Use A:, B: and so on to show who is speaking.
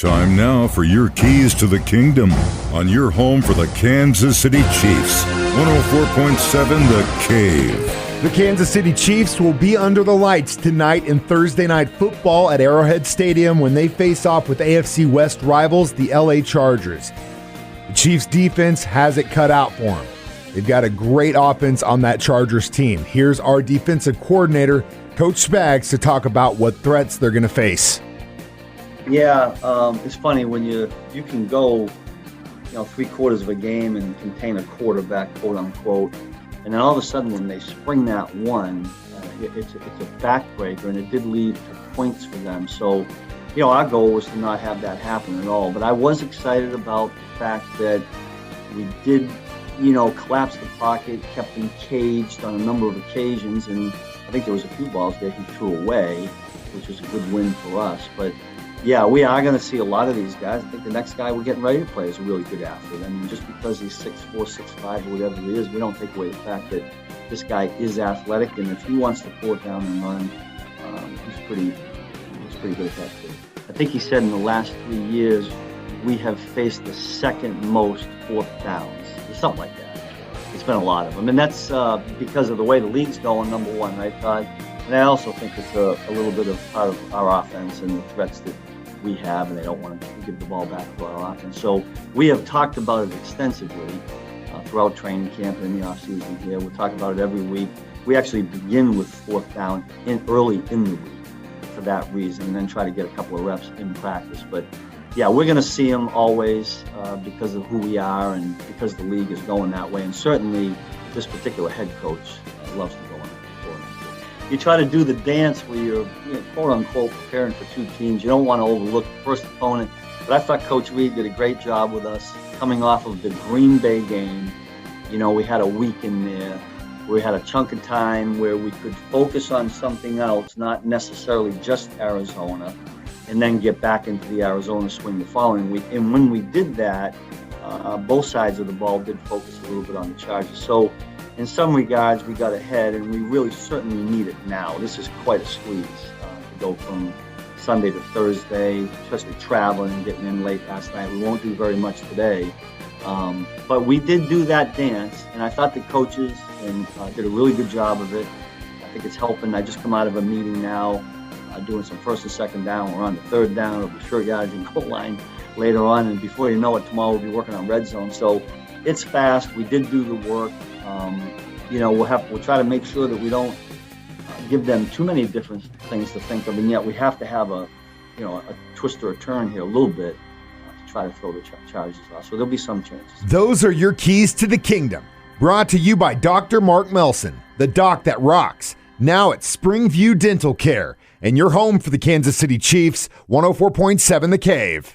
A: Time now for your keys to the kingdom on your home for the Kansas City Chiefs. 104.7 The Cave.
B: The Kansas City Chiefs will be under the lights tonight in Thursday Night Football at Arrowhead Stadium when they face off with AFC West rivals, the LA Chargers. The Chiefs' defense has it cut out for them. They've got a great offense on that Chargers team. Here's our defensive coordinator, Coach Spags, to talk about what threats they're going to face.
C: Yeah, it's funny when you can go, three quarters of a game and contain a quarterback, quote unquote, and then all of a sudden when they spring that one, it's a backbreaker, and it did lead to points for them. So, our goal was to not have that happen at all. But I was excited about the fact that we did, collapse the pocket, kept him caged on a number of occasions, and I think there was a few balls that he threw away, which was a good win for us. But yeah, we are going to see a lot of these guys. I think the next guy we're getting ready to play is a really good athlete. I mean, just because he's 6'4", 6'5", or whatever he is, we don't take away the fact that this guy is athletic, and if he wants to pull it down and run, he's pretty good at that too. I think he said in the last 3 years, we have faced the second most fourth downs, or something like that. It's been a lot of them, and that's because of the way the league's going, number one, right, Todd? And I also think it's a little bit of part of our offense and the threats that we have, and they don't want to give the ball back to our offense. So we have talked about it extensively throughout training camp and in the offseason here. We'll talk about it every week. We actually begin with fourth down early in the week for that reason, and then try to get a couple of reps in practice. But yeah, we're going to see them always because of who we are and because the league is going that way. And certainly this particular head coach loves to go on that. You try to do the dance where you're, quote unquote, preparing for two teams. You don't want to overlook the first opponent. But I thought Coach Reed did a great job with us coming off of the Green Bay game. We had a week in there where we had a chunk of time where we could focus on something else, not necessarily just Arizona, and then get back into the Arizona swing the following week. And when we did that, both sides of the ball did focus a little bit on the Chargers. So in some regards, we got ahead, and we really certainly need it now. This is quite a squeeze to go from Sunday to Thursday, especially traveling and getting in late last night. We won't do very much today. But we did do that dance, and I thought the coaches did a really good job of it. I think it's helping. I just come out of a meeting now doing some first and second down. We're on the third down of the short yardage and goal line later on, and before you know it, tomorrow we'll be working on red zone. So it's fast. We did do the work. We'll try to make sure that we don't give them too many different things to think of, and yet we have to have a twist or a turn here a little bit to try to throw the Chargers off. So there'll be some changes.
B: Those are your keys to the kingdom. Brought to you by Dr. Mark Melson, the doc that rocks. Now at Springview Dental Care, and your home for the Kansas City Chiefs, 104.7 The Cave.